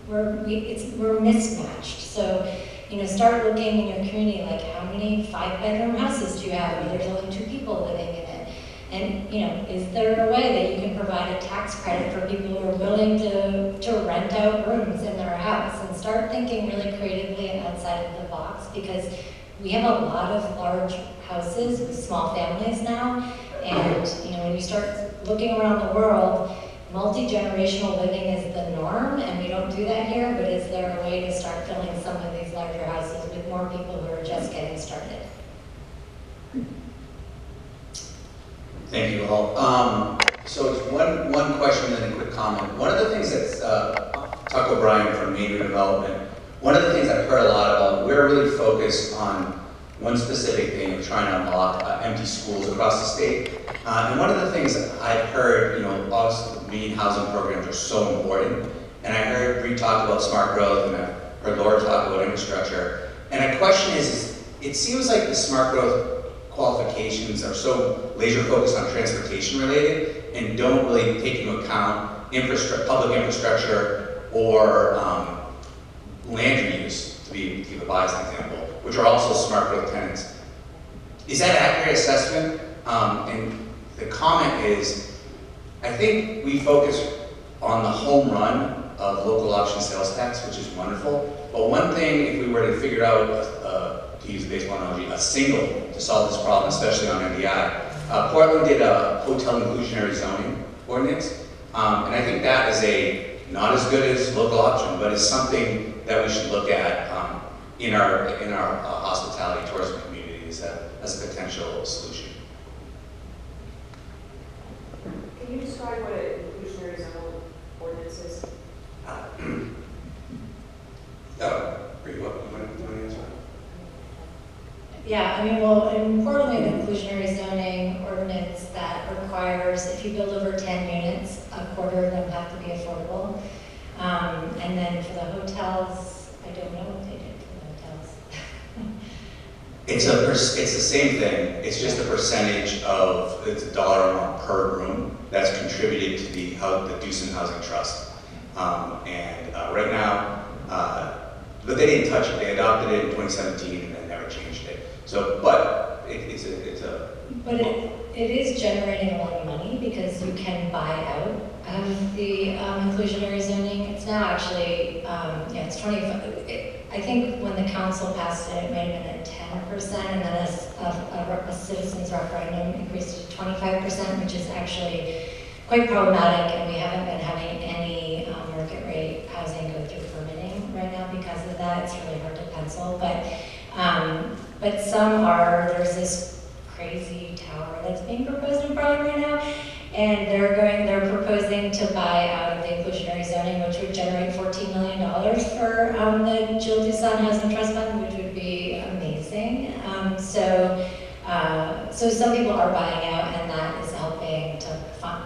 S5: we're mismatched. So, you know, start looking in your community, like how many 5-bedroom houses do you have where there's only 2 people living in it? And, you know, is there a way that you can provide a tax credit for people who are willing to rent out rooms in their house? And start thinking really creatively and outside of the box, because we have a lot of large houses with small families now. And, you know, when you start looking around the world, multi-generational living is the norm, and we don't do that here, but is there a way to start filling some of these larger houses with more people who are just getting started?
S8: Thank you all. So it's one question and then a quick comment. One of the things that's, Tuck O'Brien from Maine Development, one of the things I've heard a lot about, we're really focused on one specific thing of trying to unlock empty schools across the state. And one of the things I've heard, you know, obviously the Maine housing programs are so important. And I heard Bree talk about smart growth, and I heard Laura talk about infrastructure. And my question is, it seems like the smart growth qualifications are so laser focused on transportation related and don't really take into account public infrastructure or land reuse, to give a biased example, which are also smart growth tenants. Is that an accurate assessment? And the comment is, I think we focus on the home run of local option sales tax, which is wonderful. But one thing, if we were to figure out, to use a baseball analogy, a single to solve this problem, especially on MDI, Portland did a hotel inclusionary zoning ordinance. And I think that is not as good as local option, but is something that we should look at in our hospitality tourism communities as a potential solution.
S6: Can you describe what an inclusionary zone ordinance is?
S8: Bree, what do you want to answer?
S5: Yeah, I mean, well, in Portland, an inclusionary zoning ordinance that requires, if you build over 10 units, a quarter of them have to be affordable. And then for the hotels, I don't know what they did for the hotels.
S8: It's the same thing. It's just a percentage of, it's a dollar amount per room that's contributed to the Doosan Housing Trust. Right now, but they didn't touch it. They adopted it in 2017 and then never changed it. So, but it's a.
S5: But it is generating a lot of money because you can buy out of the inclusionary zoning. It's now actually, it's 25. I think when the council passed it, it might have been at 10%, and then a citizens referendum increased it to 25%, which is actually quite problematic, and we haven't been having any market rate housing go through permitting right now because of that. It's really hard to pencil, but some are. There's this crazy tower that's being proposed in Portland right now, and they're proposing to buy out of the inclusionary zoning, which would generate $14 million for the Jill Doosan Housing Trust Fund, which would be amazing. So some people are buying out, and that is helping to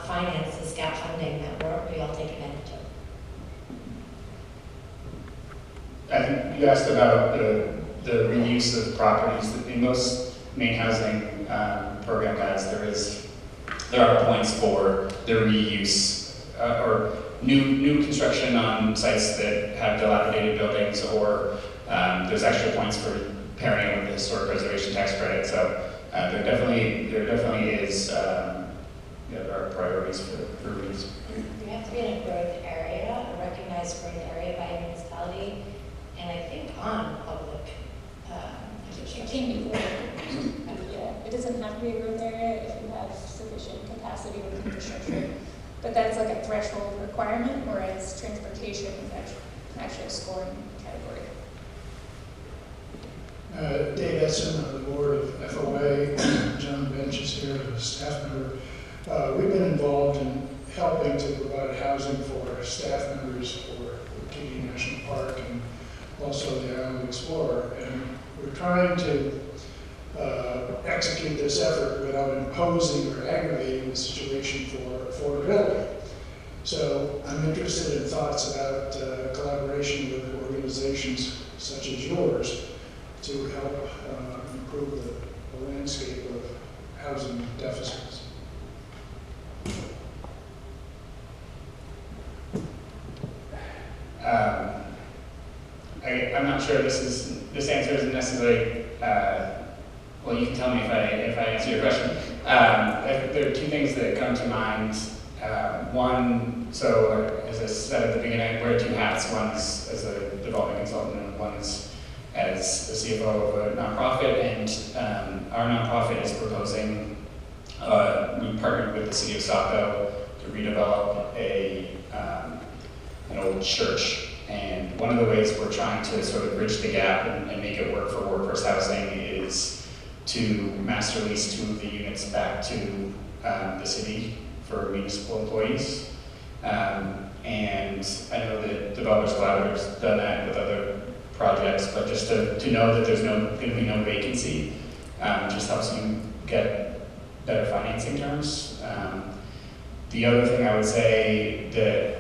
S5: finance this gap funding that we all take advantage of.
S2: I think you asked about the reuse of properties. In most Maine housing program guides, there are points for the reuse or new construction on sites that have dilapidated buildings, or there's extra points for pairing with the historic preservation tax credit. So there definitely is there are priorities for reuse.
S5: You have to be in a growth area, a recognized growth area by a municipality, and I think on public.
S4: It can be. Yeah, it doesn't have to be a growth area if you have sufficient capacity with infrastructure. but that's like a threshold requirement, whereas transportation is actually a scoring category.
S9: Dave Edson on the board of FOA, John Bench is here, a staff member. We've been involved in helping to provide housing for staff members for Katy National Park and also the Island Explorer. And we're trying to execute this effort without imposing or aggravating the situation for affordability. So I'm interested in thoughts about collaboration with organizations such as yours to help improve the landscape of housing deficits.
S2: I'm not sure this answer isn't necessarily, well, you can tell me if I answer your question. There are two things that come to mind. One, so as I said at the beginning, I wear two hats. One's as a development consultant and one's as the CFO of a nonprofit. And our nonprofit is proposing, we partnered with the city of Saco to redevelop an old church. And one of the ways we're trying to sort of bridge the gap and make it work for workforce housing is to master lease 2 of the units back to the city for municipal employees. And I know that Developers Collaborative's done that with other projects, but just to know that there's going to be no vacancy just helps you get better financing terms. The other thing I would say that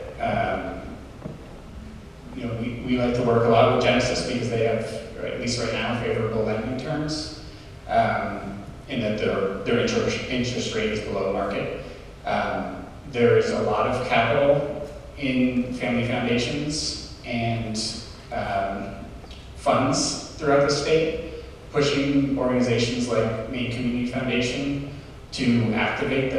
S2: we like to work a lot with Genesis because they have, or at least right now, favorable lending terms, in that their interest rate is below market. There is a lot of capital in family foundations and funds throughout the state, pushing organizations like Maine Community Foundation to activate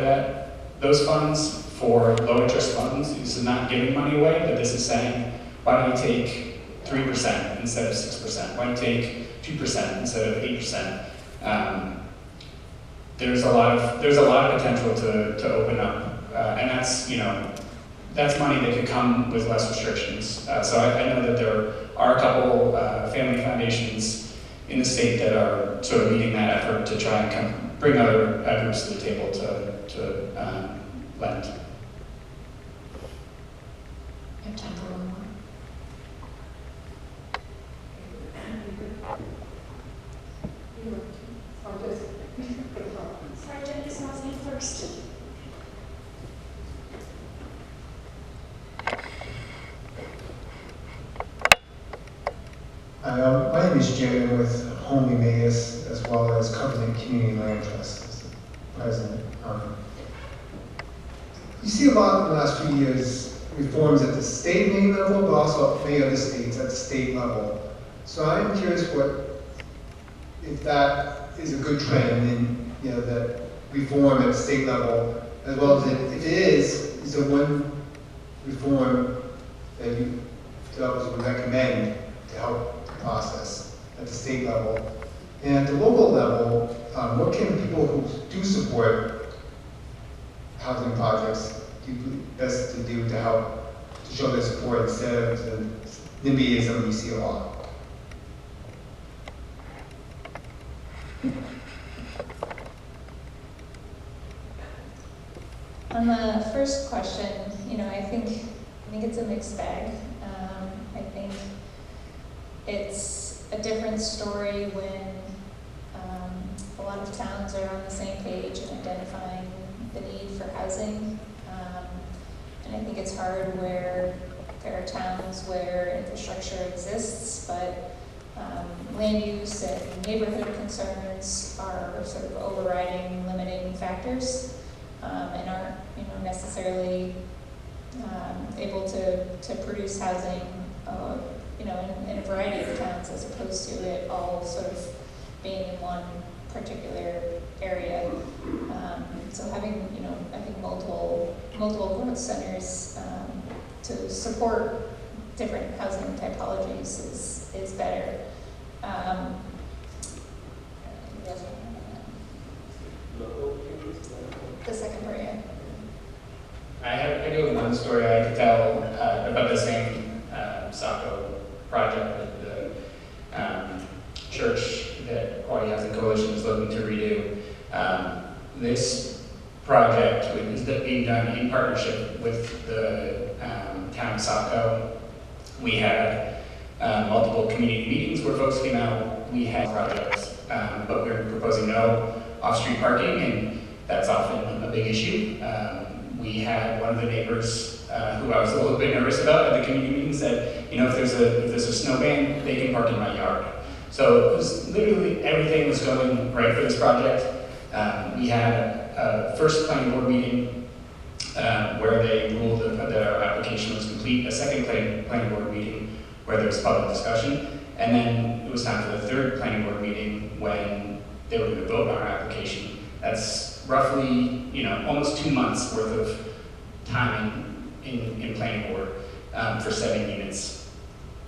S2: those funds for low interest funds. This is not giving money away, but this is saying, why don't you take 3% instead of 6%? Why don't you take 2% instead of 8%? There's a lot of potential to open up, and that's money that could come with less restrictions. So I know that there are a couple family foundations in the state that are sort of leading that effort to try and bring other groups to the table to lend.
S5: I have time for one more.
S6: Sorry, Jen, just last name first.
S10: My name is Jerry. I'm with Homely Mayors as well as Covenant Community Land Trust as the president. You see a lot in the last few years reforms at the state Maine level, but also many other states at the state level. So I'm curious if that is a good trend in that reform at the state level, as well as if it is there one reform that you developers would recommend to help the process at the state level? And at the local level, what can people who do support housing projects do best to do to help to show their support instead of the NIMBYism you see a lot?
S4: On the first question, I think it's a mixed bag. I think it's a different story when a lot of towns are on the same page in identifying the need for housing. And I think it's hard where there are towns where infrastructure exists, but land use and neighborhood concerns are sort of overriding limiting factors, and aren't necessarily able to produce housing in a variety of towns, as opposed to it all sort of being in one particular area. So having I think multiple growth centers to support different housing typologies is better. The second part, yeah.
S2: I do have one story I could tell about the same Saco project with the church that Quality Housing Coalition is looking to redo. This project is being done in partnership with the town of Saco. We had multiple community meetings where folks came out. We had projects, but we're proposing no off-street parking, and that's often a big issue. We had one of the neighbors who I was a little bit nervous about at the community meeting said, you know, if there's a snow ban, they can park in my yard. So it was literally everything was going right for this project. We had a first planning board meeting where they ruled that our application was complete, a second planning board meeting where there was public discussion, and then it was time for the third planning board meeting when they were going to vote on our application. That's roughly, you know, almost 2 months worth of time in planning board for 7 units.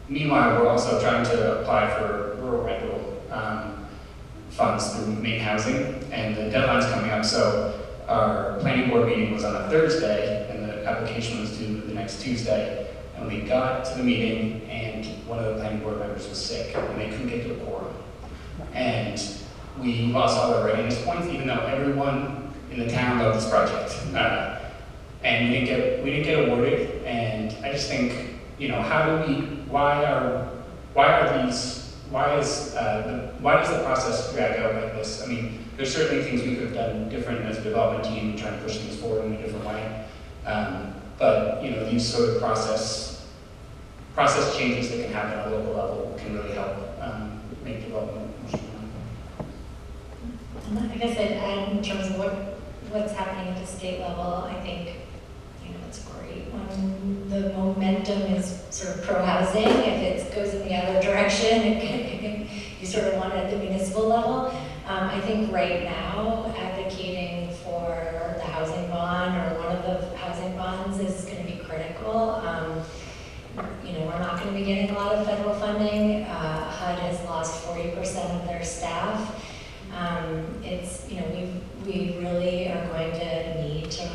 S2: Meanwhile, we're also trying to apply for rural rental funds through Maine Housing, and the deadline's coming up, so our planning board meeting was on a Thursday, and the application was due the next Tuesday, and we got to the meeting, and one of the planning board members was sick, and they couldn't get to a quorum. And we lost all our readiness points, even though everyone in the town loved this project. And we didn't get awarded, and I just think, you know, why does the process drag out like this? I mean, there's certainly things we could have done different as a development team, trying to push things forward in a different way. But, you know, these sort of process changes that can happen at a local level can really help make development more streamlined.
S5: I guess I'd add in terms of what's happening at the state level, I think, you know, it's great when the momentum is sort of pro-housing. If it goes in the other direction, you sort of want it at the municipal level. I think right now, advocating for the housing bond or one of the housing bonds is going to be critical. You know, we're not going to be getting a lot of federal funding. HUD has lost 40% of their staff. It's, you know, we really are going to need to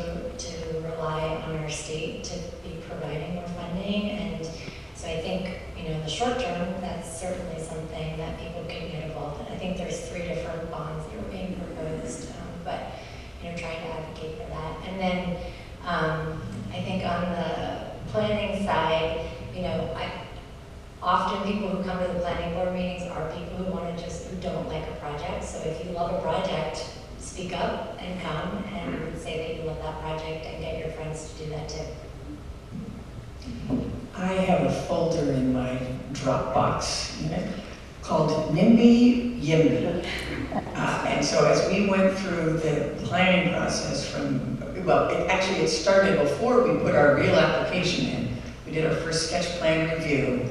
S5: rely on our state to be providing more funding. And so I think, you know, in the short term, that's certainly something that people can get involved in. I think there's 3 different bonds that are being proposed, but, you know, trying to advocate for that. And then I think on the planning side, you know, often people who come to the planning board meetings are people who who don't like a project. So if you love a project, speak up and come and say that you love that project and get your friends to do that too.
S3: I have a folder in my Dropbox unit called NIMBY YIMBY. And so as we went through the planning process it started before we put our real application in. We did our first sketch plan review,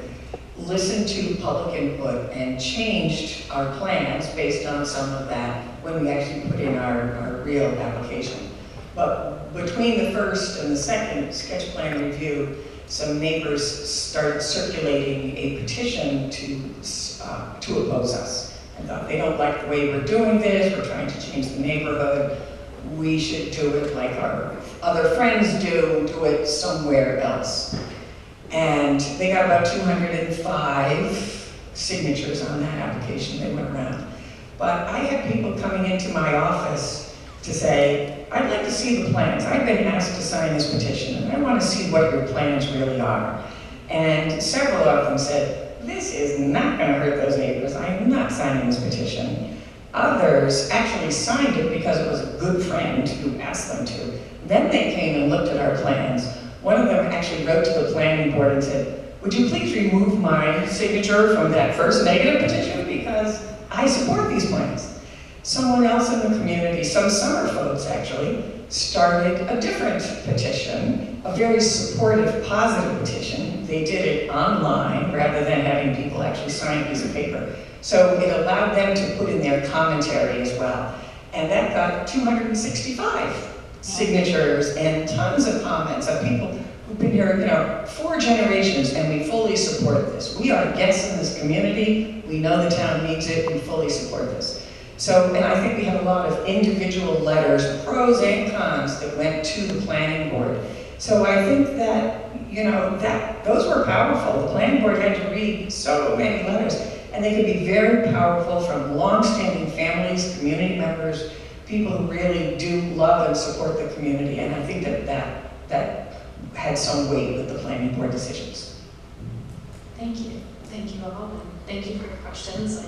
S3: listened to public input, and changed our plans based on some of that when we actually put in our real application. But between the first and the second sketch plan review, some neighbors started circulating a petition to oppose us. And thought, they don't like the way we're doing this, we're trying to change the neighborhood, we should do it like our other friends do it somewhere else. And they got about 205 signatures on that application. They went around. But I had people coming into my office to say, I'd like to see the plans. I've been asked to sign this petition, and I want to see what your plans really are. And several of them said, this is not going to hurt those neighbors. I am not signing this petition. Others actually signed it because it was a good friend who asked them to. Then they came and looked at our plans. One of them actually wrote to the planning board and said, would you please remove my signature from that first negative petition because I support these plans. Someone else in the community, some summer folks actually, started a different petition, a very supportive, positive petition. They did it online rather than having people actually sign a piece of paper. So it allowed them to put in their commentary as well. And that got 265 signatures and tons of comments of people who've been here, 4 generations, and we fully support this. We are guests in this community. We know the town needs it. We fully support this. So, and I think we had a lot of individual letters, pros and cons, that went to the planning board. So I think that, you know, that those were powerful. The planning board had to read so many letters, and they could be very powerful from long-standing families, community members, people who really do love and support the community. And I think that had some weight with the planning board decisions.
S11: Thank you all, and thank you for your questions.